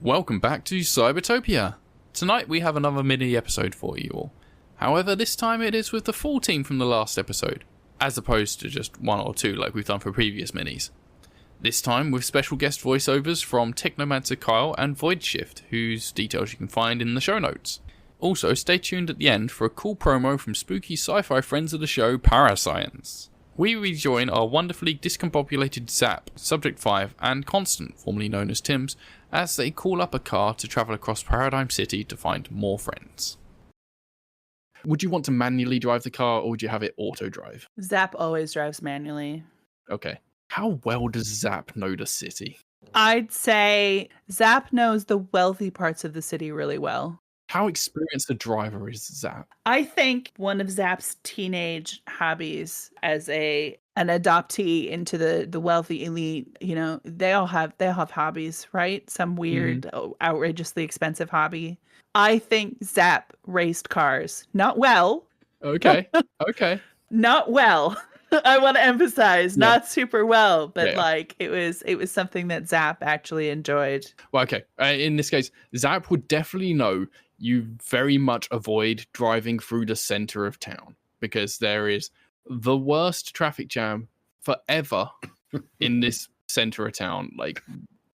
Welcome back to Cybertopia. Tonight we have another mini episode for you all. However, this time it is with the full team from the last episode, as opposed to just one or two like we've done for previous minis. This time with special guest voiceovers from Technomancer Kyle and Voidshift, whose details you can find in the show notes. Also, stay tuned at the end for a cool promo from spooky sci-fi friends of the show, Parascience. We rejoin our wonderfully discombobulated Zappp, Subject5 and Constant, formerly known as Tim's, as they call up a car to travel across Paradigm City to find more friends. Would you want to manually drive the car, or would you have it auto-drive? Zappp always drives manually. Okay. How well does Zappp know the city? I'd say Zappp knows the wealthy parts of the city really well. How experienced a driver is Zappp? I think one of Zapp's teenage hobbies as an adoptee into the wealthy elite, they all have hobbies, right? Some weird, outrageously expensive hobby. I think Zappp raced cars. Not well. Okay. Okay. Not well. I want to emphasize, not super well, but it was something that Zappp actually enjoyed. Well, okay. In this case, Zappp would definitely know you very much avoid driving through the center of town because there is the worst traffic jam forever in this center of town. Like,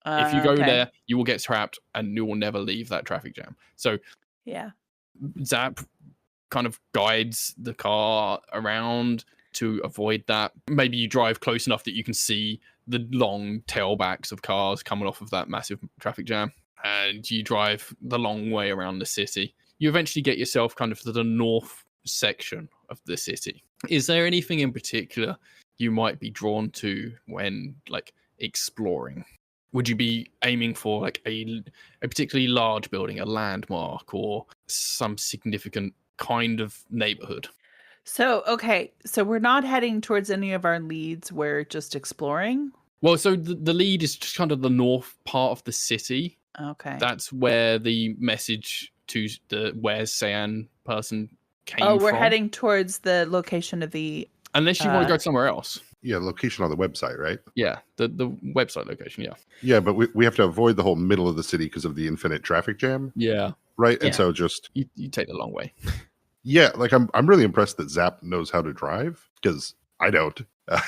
if you go there, you will get trapped and you will never leave that traffic jam. So, Zappp kind of guides the car around to avoid that. Maybe you drive close enough that you can see the long tailbacks of cars coming off of that massive traffic jam. And you drive the long way around the city. You eventually get yourself kind of to the north section of the city. Is there anything in particular you might be drawn to when exploring? Would you be aiming for a particularly large building, a landmark, or some significant kind of neighborhood? So we're not heading towards any of our leads. We're just exploring. Well, so the lead is just kind of the north part of the city. Okay. That's where the message to the Where's Cyan person came from. Oh, we're heading towards the location of the... Unless you want to go somewhere else. Yeah, location on the website, right? Yeah, the website location, yeah. Yeah, but we have to avoid the whole middle of the city because of the infinite traffic jam. Yeah. Right? Yeah. And so just... You take the long way. Yeah, I'm really impressed that Zappp knows how to drive, because I don't.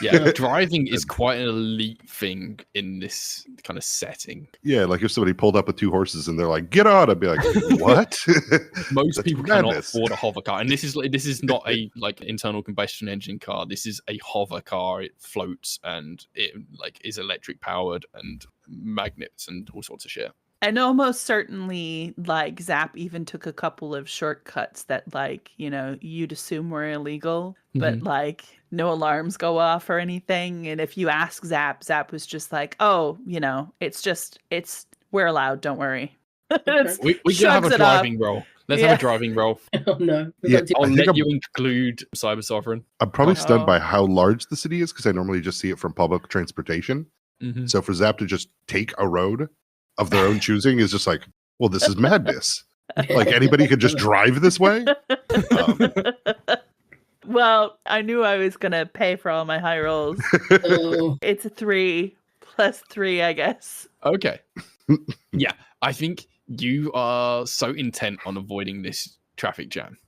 Yeah, driving is quite an elite thing in this kind of setting. Yeah, like if somebody pulled up with two horses and they're like, "Get on," I'd be like, "What?" Most people cannot afford a hover car, and this is not a internal combustion engine car. This is a hover car. It floats and it is electric powered and magnets and all sorts of shit. And almost certainly, Zappp even took a couple of shortcuts that, you'd assume were illegal, but no alarms go off or anything. And if you ask Zappp was just like, "Oh, we're allowed. Don't worry." We can have a driving role. Let's have a driving role. Oh no! Yeah, I'll let you include Cyber Sovereign. I'm probably stunned by how large the city is because I normally just see it from public transportation. Mm-hmm. So for Zappp to just take a road of their own choosing is just like, well, this is madness. Anybody could just drive this way. Well, I knew I was gonna pay for all my high rolls. It's a 3 plus 3, I guess. Okay. Yeah, I think you are so intent on avoiding this traffic jam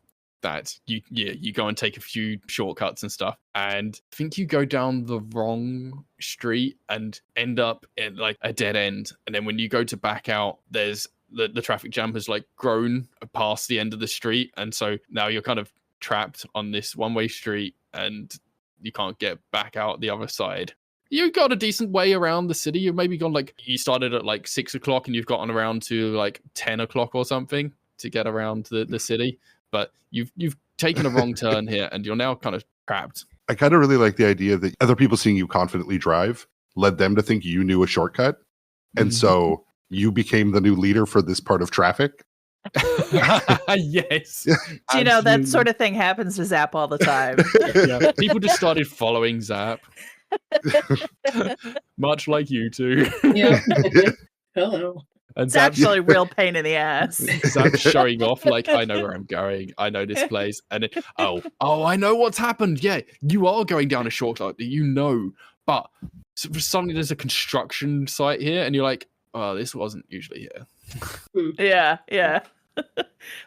that you go and take a few shortcuts and stuff, and I think you go down the wrong street and end up at a dead end. And then when you go to back out, there's the traffic jam has grown past the end of the street, and so now you're kind of trapped on this one-way street and you can't get back out the other side. You got a decent way around the city. You've maybe gone you started at 6 o'clock and you've gotten around to 10 o'clock or something to get around the city. But you've taken a wrong turn here, and you're now kind of trapped. I kind of really like the idea that other people seeing you confidently drive led them to think you knew a shortcut. And so you became the new leader for this part of traffic. Yes. That sort of thing happens to Zappp all the time. Yeah. People just started following Zappp. Much like you two. Yeah. Hello. And It's actually a real pain in the ass. Zapp's showing off I know where I'm going. I know this place. And then, I know what's happened. Yeah, you are going down a shortcut, but suddenly there's a construction site here, and you're like, oh, this wasn't usually here. Yeah, yeah.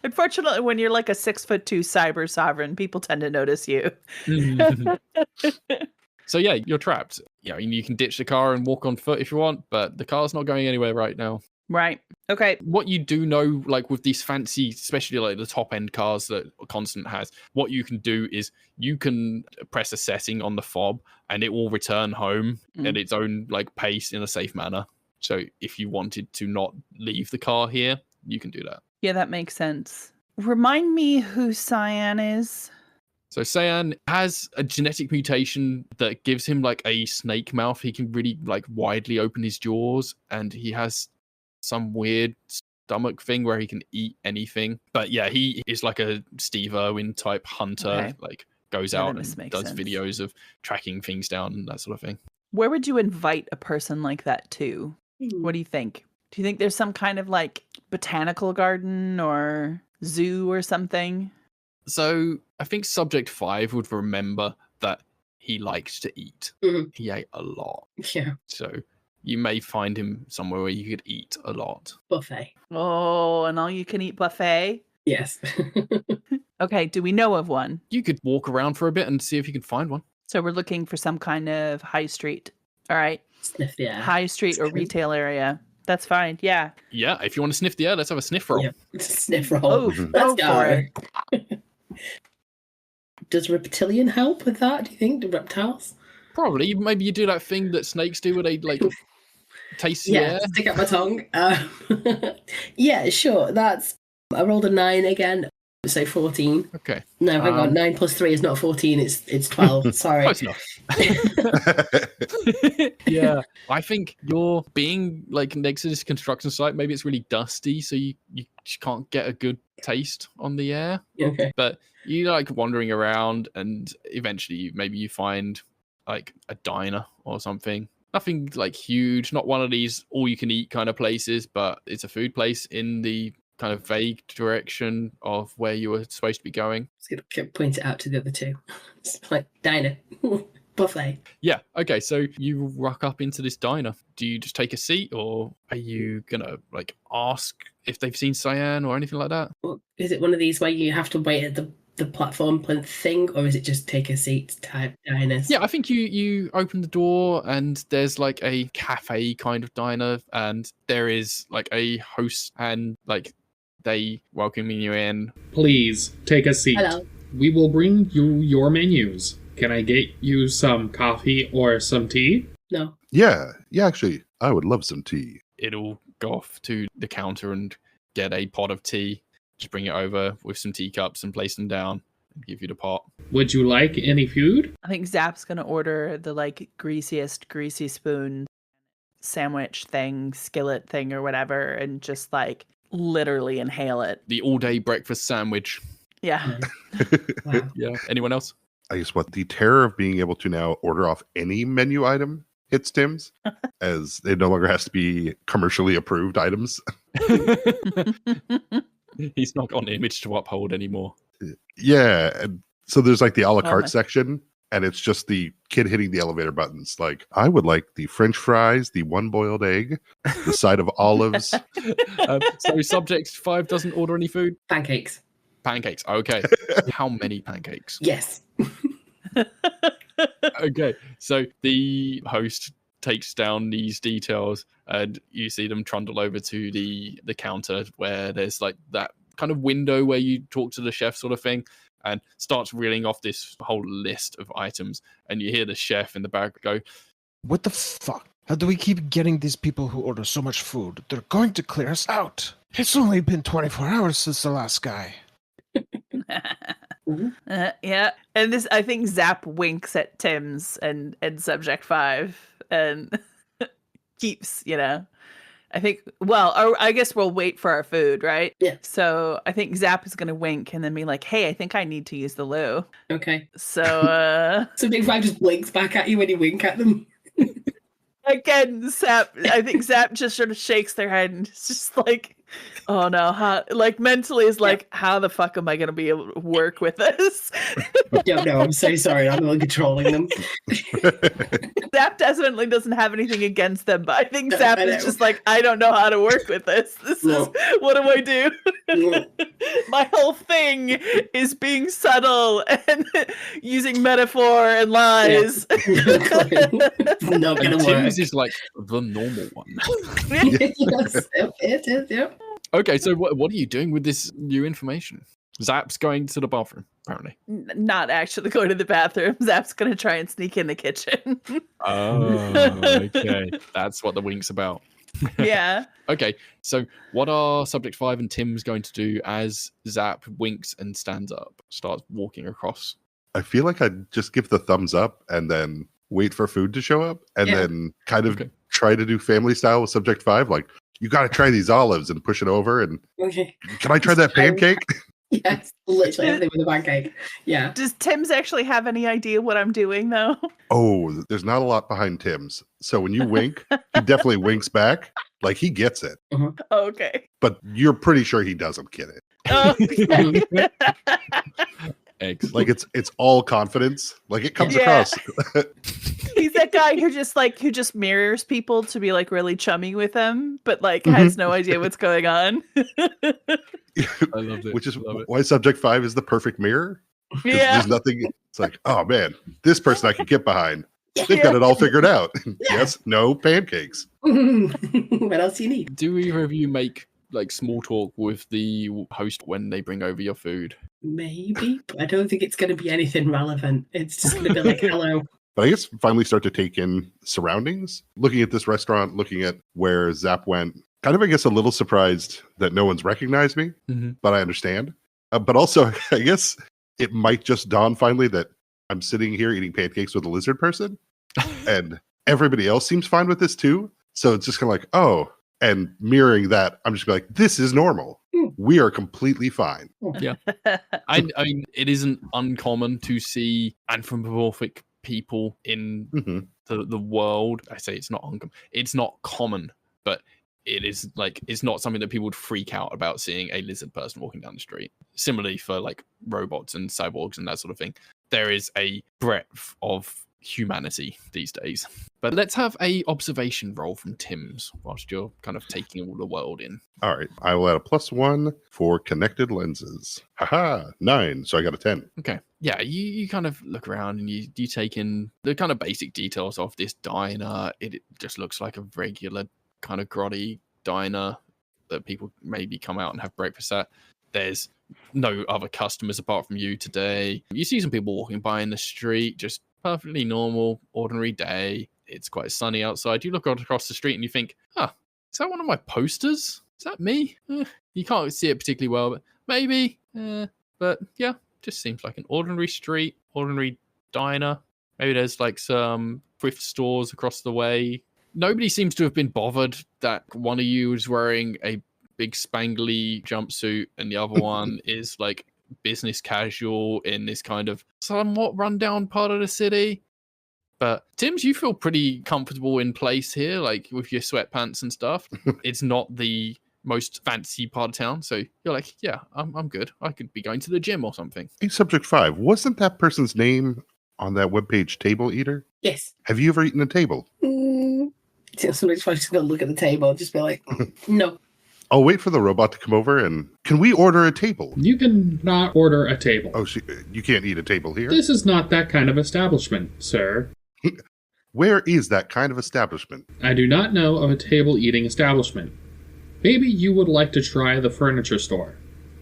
Unfortunately, when you're like a 6'2" cyber sovereign, people tend to notice you. So yeah, you're trapped. You can ditch the car and walk on foot if you want, but the car's not going anywhere right now. Right. Okay. What you do know, like with these fancy, especially like the top end cars that Constant has, what you can do is you can press a setting on the fob and it will return home at its own like pace in a safe manner. So if you wanted to not leave the car here, you can do that. Yeah, that makes sense. Remind me who Cyan is. So Cyan has a genetic mutation that gives him like a snake mouth. He can really like widely open his jaws, and he has some weird stomach thing where he can eat anything. But yeah, he is like a Steve Irwin type hunter, Okay. like goes Yeah, out that and makes does sense. videos of tracking things down and that sort of thing. Where would you invite a person like that to? What do you think? Do you think there's some kind of like botanical garden or zoo or something? So I think Subject5 would remember that he liked to eat. He ate a lot. Yeah. So you may find him somewhere where you could eat a lot. Buffet. Oh, an all-you-can-eat buffet? Yes. Okay, do we know of one? You could walk around for a bit and see if you can find one. So we're looking for some kind of high street. All right. Sniff the air. High street or retail area. That's fine. Yeah. Yeah, if you want to sniff the air, let's have a sniff roll. Yeah. Sniff roll. Oh, Let's go go. for it. Does reptilian help with that, do you think? Do reptiles? Probably. Maybe you do that thing that snakes do where they like taste the Yeah, air. stick out my tongue. Yeah, sure. I rolled a 9 again, so 14. Okay. No, hang on. 9 plus 3 is not 14, it's 12. Sorry. Close enough. Yeah. I think you're being like next to this construction site. Maybe it's really dusty, so you just can't get a good taste on the air. Okay. But you like wandering around, and eventually maybe you find like a diner or something. Nothing like huge, not one of these all you can eat kind of places, but it's a food place in the kind of vague direction of where you were supposed to be going. I was going to point it out to the other two. It's like diner, buffet. Yeah. Okay. So you rock up into this diner. Do you just take a seat, or are you gonna like ask if they've seen Cyan or anything like that? Well, is it one of these where you have to wait at the platform thing, or is it just take a seat type diners? Yeah, I think you open the door and there's like a cafe kind of diner, and there is like a host, and like they welcome you in. Please take a seat. Hello. We will bring you your menus. Can I get you some coffee or some tea? No. Yeah, actually, I would love some tea. It'll go off to the counter and get a pot of tea. Just bring it over with some teacups and place them down and give you the pot. Would you like any food? I think Zapp's going to order the like greasiest greasy spoon sandwich thing, skillet thing or whatever, and just like literally inhale it. The all-day breakfast sandwich. Yeah. Wow. Yeah. Anyone else? I guess what the terror of being able to now order off any menu item hits Tim's, as it no longer has to be commercially approved items. He's not got an image to uphold anymore. Yeah, and so there's like the a la carte my- section, and it's just the kid hitting the elevator buttons. Like, I would like the French fries, the one boiled egg, the side of olives. So Subject5 doesn't order any food? Pancakes. Pancakes. Okay. How many pancakes? Yes. Okay. So the host takes down these details, and you see them trundle over to the counter where there's like that kind of window where you talk to the chef sort of thing, and starts reeling off this whole list of items. And you hear the chef in the back go, What the fuck? How do we keep getting these people who order so much food? They're going to clear us out. It's only been 24 hours since the last guy. Yeah. And this, I think Zapp winks at Tim's and Subject5 and keeps, I think, well, or I guess we'll wait for our food, right? Yeah. So I think Zapp is going to wink and then be like, hey, I think I need to use the loo. Okay. So, Subject5 just blinks back at you when you wink at them. again, I think Zapp just sort of shakes their head and it's just like, Oh no, like mentally is like, how the fuck am I gonna be able to work with this? I don't know. I'm so sorry. I'm not controlling them. Zapp definitely doesn't have anything against them, but I think No, Zapp I is know. just like, I don't know how to work with this. No. What do I do? No. My whole thing is being subtle and using metaphor and lies. Not And gonna work. Tim's is like the normal one. Yes, it is. Yep. Okay, so what are you doing with this new information? Zapp's going to the bathroom, apparently. Not actually going to the bathroom. Zapp's gonna try and sneak in the kitchen. Oh, okay. That's what the wink's about. Yeah. Okay, so what are Subject 5 and Tim's going to do as Zapp winks and stands up, starts walking across? I feel like I'd just give the thumbs up and then wait for food to show up and then kind of try to do family style with Subject 5. Like, you got to try these olives and push it over. And can I try that pancake? Yes, literally everything with a pancake. Yeah. Does Tim's actually have any idea what I'm doing though? Oh, there's not a lot behind Tim's. So when you wink, he definitely winks back. Like, he gets it. Okay. But you're pretty sure he doesn't get it. Okay. Excellent. Like, it's all confidence. Like, it comes Yeah. across. He's that guy who just mirrors people to be like really chummy with them, but like has no idea what's going on. I loved it. Which is Love it. why Subject 5 is the perfect mirror. 'Cause Yeah. There's nothing. It's like, oh man, this person I can get behind. They've got it all figured out. Yes, no pancakes. What else do you need? Do either of you make like small talk with the host when they bring over your food? Maybe, but I don't think it's going to be anything relevant. It's just going to be like, hello. But I guess finally start to take in surroundings. Looking at this restaurant, looking at where Zapp went. Kind of, I guess, a little surprised that no one's recognized me, but I understand. But also, I guess it might just dawn finally that I'm sitting here eating pancakes with a lizard person, and everybody else seems fine with this too. So it's just kind of like, oh, and mirroring that, I'm just like, this is normal. We are completely fine. I mean, it isn't uncommon to see anthropomorphic people in the world. I say it's not uncommon. It's not common, but it is like, it's not something that people would freak out about seeing a lizard person walking down the street. Similarly for like robots and cyborgs and that sort of thing. There is a breadth of humanity these days. But let's have a observation roll from Tim's whilst you're kind of taking all the world in. All right. I will add a +1 for connected lenses. Haha, 9. So I got a 10. Okay. Yeah, you kind of look around and you take in the kind of basic details of this diner. It just looks like a regular kind of grotty diner that people maybe come out and have breakfast at. There's no other customers apart from you today. You see some people walking by in the street, just perfectly normal, ordinary day. It's quite sunny outside. You look out across the street and you think, is that one of my posters? Is that me? You can't see it particularly well, but maybe. But yeah, just seems like an ordinary street, ordinary diner. Maybe there's like some thrift stores across the way. Nobody seems to have been bothered that one of you is wearing a big spangly jumpsuit and the other one is like business casual in this kind of somewhat rundown part of the city. But Tim's, you feel pretty comfortable in place here, like with your sweatpants and stuff. It's not the most fancy part of town, so you're like, yeah, I'm good. I could be going to the gym or something. Hey, Subject 5, wasn't that person's name on that webpage Table Eater? Yes. Have you ever eaten a table? Somebody's probably just going to look at the table and just be like, no. I'll wait for the robot to come over and can we order a table? You can not order a table. Oh, you can't eat a table here? This is not that kind of establishment, sir. Where is that kind of establishment? I do not know of a table eating establishment. Maybe you would like to try the furniture store.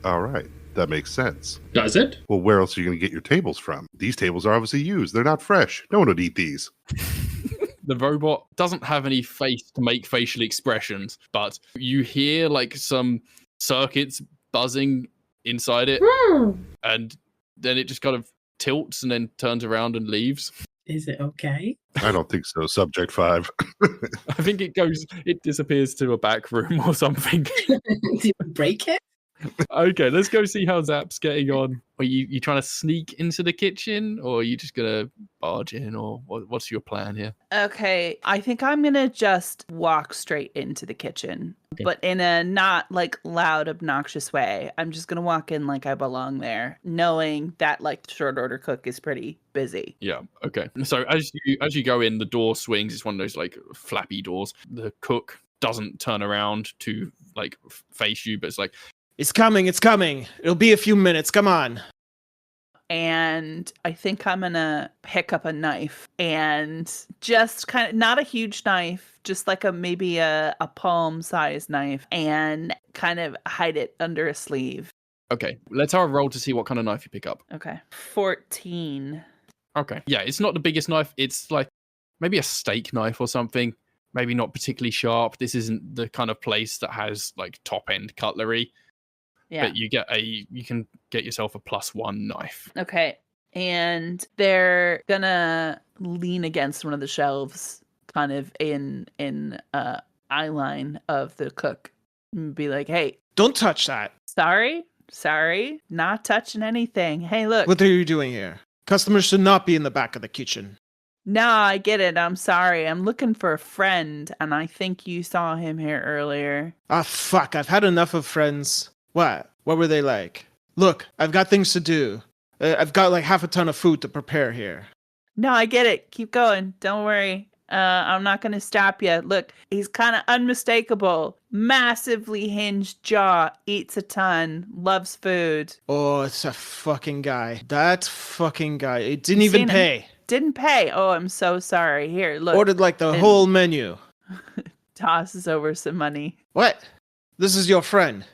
All right. That makes sense. Does it? Well, where else are you going to get your tables from? These tables are obviously used. They're not fresh. No one would eat these. The robot doesn't have any face to make facial expressions, but you hear like some circuits buzzing inside it, and then it just kind of tilts and then turns around and leaves. Is it okay? I don't think so, Subject 5. I think it disappears to a back room or something. Did you break it? Okay, let's go see how Zapp's getting on. Are you trying to sneak into the kitchen, or are you just gonna barge in, or what's your plan here? Okay, I think I'm gonna just walk straight into the kitchen, Okay. but in a not like loud, obnoxious way. I'm just gonna walk in like I belong there, knowing that like the short order cook is pretty busy. Yeah. Okay. So as you go in, the door swings. It's one of those like flappy doors. The cook doesn't turn around to like face you, but it's like, It's coming. It's coming. It'll be a few minutes. Come on. And I think I'm gonna pick up a knife and just kind of not a huge knife, just like maybe a palm sized knife, and kind of hide it under a sleeve. okay, let's have a roll to see what kind of knife you pick up. Okay. 14. Okay. Yeah, it's not the biggest knife. It's like maybe a steak knife or something. Maybe not particularly sharp. This isn't the kind of place that has like top end cutlery. Yeah. But you can get yourself a +1 knife. Okay. And they're gonna lean against one of the shelves, kind of in eye line of the cook, and be like, "Hey, Don't touch that. sorry, not touching anything. Hey, look, What are you doing here? Customers should not be in the back of the kitchen. no, I get it. I'm sorry. I'm looking for a friend, and I think you saw him here earlier." Ah, fuck. I've had enough of friends. What? What were they like? Look, I've got things to do. I've got like half a ton of food to prepare here. No, I get it. Keep going. Don't worry. I'm not going to stop you. Look, he's kind of unmistakable. Massively hinged jaw, eats a ton, loves food. Oh, it's a fucking guy. That fucking guy. It didn't You even seen him? pay. Didn't pay. Oh, I'm so sorry. Here, look. Ordered like the and- whole menu. Tosses over some money. What? This is your friend.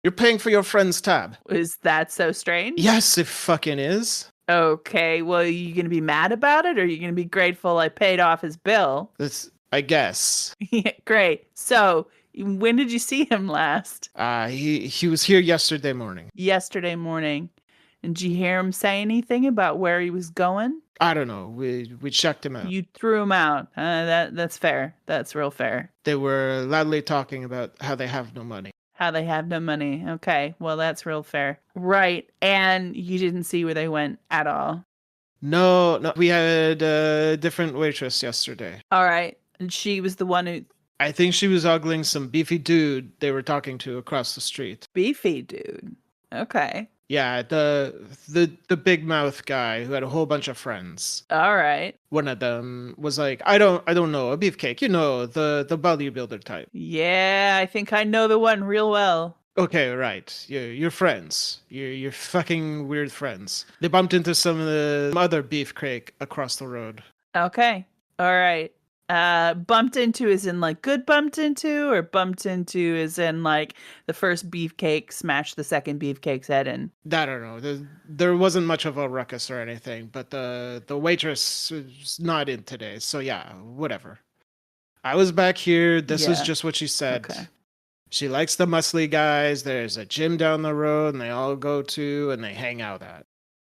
You're paying for your friend's tab. Is that so strange? Yes, it fucking is. Okay, well, are you going to be mad about it, or are you going to be grateful I paid off his bill? That's, I guess. Yeah, great. So, when did you see him last? He was here yesterday morning. Yesterday morning. And did you hear him say anything about where he was going? I don't know. We checked him out. You threw him out. That's fair. That's real fair. They were loudly talking about how they have no money. How they have no money. Okay, well, that's real fair. Right, and you didn't see where they went at all. No, we had a different waitress yesterday. All right, and she was the one who... I think she was ogling some beefy dude they were talking to across the street. Beefy dude. Okay. Yeah, the big mouth guy who had a whole bunch of friends. All right. One of them was like, I don't know, a beefcake, you know, the bodybuilder type. Yeah, I think I know the one real well. Okay, right. You're friends. You're fucking weird friends. They bumped into some of the other beefcake across the road. Okay. All right. Bumped into is in like good bumped into, or bumped into is in like the first beefcake smashed the second beefcake's head in? I don't know. There wasn't much of a ruckus or anything, but the waitress was not in today. So yeah, whatever. I was back here. This is Yeah. just what she said. Okay. She likes the muscly guys. There's a gym down the road, and they all go to and they hang out at.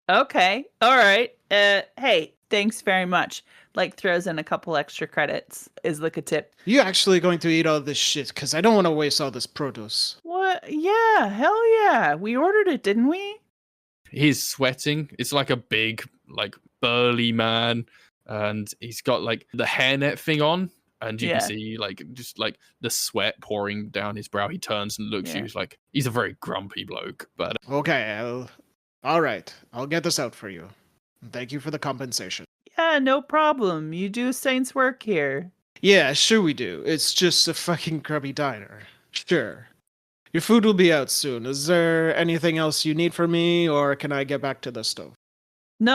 Okay. All right. Hey, thanks very much. Like throws in a couple extra credits is like a tip. You actually going to eat all this shit? Because I don't want to waste all this produce. What? Yeah. Hell yeah. We ordered it, didn't we? He's sweating. It's like a big, like burly man, and he's got like the hairnet thing on, and you Yeah. can see like just like the sweat pouring down his brow. He turns and looks at Yeah. you. He's like, he's a very grumpy bloke, but Okay, all right. I'll get this out for you. Thank you for the compensation. Yeah, no problem. You do a saint's work here. Yeah, sure we do. It's just a fucking grubby diner. Sure. Your food will be out soon. Is there anything else you need from me, or can I get back to the stove? No.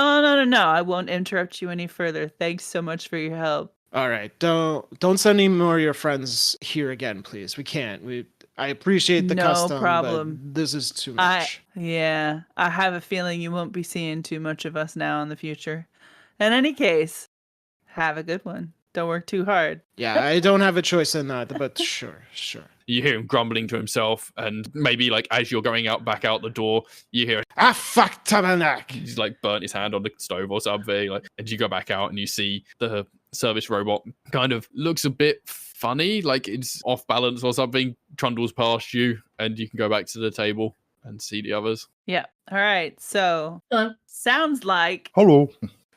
I won't interrupt you any further. Thanks so much for your help. All right. Don't send any more of your friends here again, please. We can't. I appreciate the No custom, problem. but this is too much. I have a feeling you won't be seeing too much of us now in the future. In any case, have a good one. Don't work too hard. Yeah, I don't have a choice in that, but sure. you hear him grumbling to himself, and maybe like as you're going back out the door, you hear Ah, fuck, Tabernac! he's like burnt his hand on the stove or something. Like, and you go back out and you see the service robot kind of looks a bit funny, like it's off balance or something, trundles past you, and you can go back to the table and see the others. Yeah. All right. So Hello. sounds like Hello.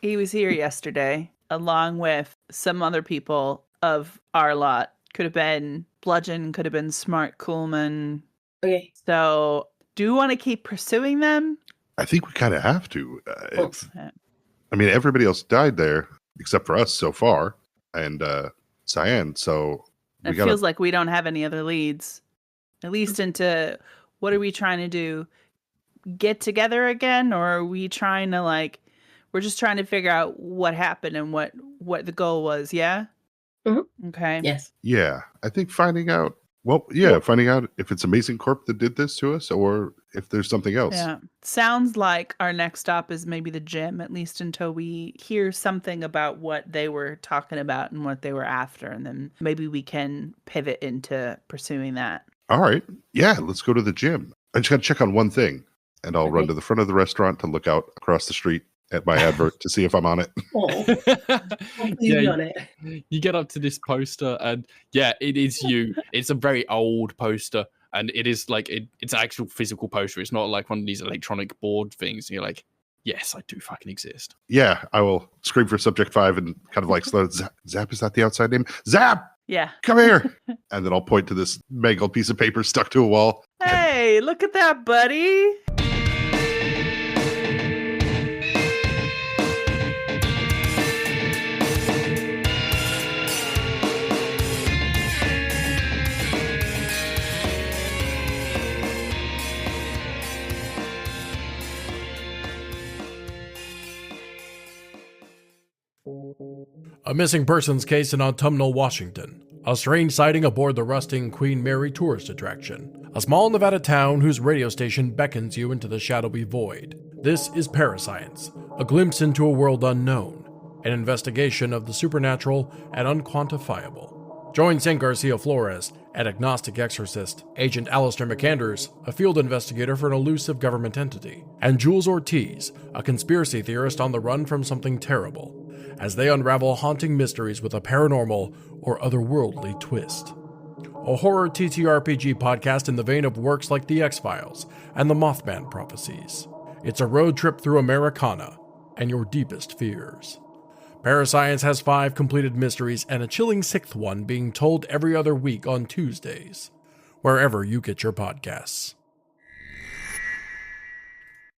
he was here yesterday, along with some other people of our lot. Could have been Bludgeon, could have been Smart Coolman. Okay. So, do you want to keep pursuing them? I think we kind of have to. Cool. I mean, everybody else died there except for us so far, and Cyan. So we It gotta. feels like we don't have any other leads, at least into what are we trying to do? Get together again, or are we trying to we're just trying to figure out what happened and what the goal was? Yeah. Mhm. Okay. Yes. Yeah, I think finding out. Well, yeah, finding out if it's Amazing Corp that did this to us, or if there's something else. Yeah. Sounds like our next stop is maybe the gym, at least until we hear something about what they were talking about and what they were after. And then maybe we can pivot into pursuing that. All right. Yeah, let's go to the gym. I just got to check on one thing, and I'll run Okay. to the front of the restaurant to look out across the street at my advert to see if I'm on it. Oh, Yeah, you've done it. you get up to this poster, and yeah, it is you. It's a very old poster, and it is like it's an actual physical poster. It's not like one of these electronic board things. And you're like, yes, I do fucking exist. Yeah, I will scream for Subject5 and kind of like slow. Zappp, is that the outside name? Zappp, Yeah. come here. And then I'll point to this mangled piece of paper stuck to a wall. Hey, look at that, buddy. A missing persons case in autumnal Washington. A strange sighting aboard the rusting Queen Mary tourist attraction. A small Nevada town whose radio station beckons you into the shadowy void. This is Parascience, a glimpse into a world unknown. An investigation of the supernatural and unquantifiable. Join St. Garcia Flores, an agnostic exorcist, Agent Alistair McAnders, a field investigator for an elusive government entity, and Jules Ortiz, a conspiracy theorist on the run from something terrible, as they unravel haunting mysteries with a paranormal or otherworldly twist. A horror TTRPG podcast in the vein of works like The X-Files and The Mothman Prophecies. It's a road trip through Americana and your deepest fears. Parascience has 5 completed mysteries and a chilling 6th one being told every other week on Tuesdays, wherever you get your podcasts.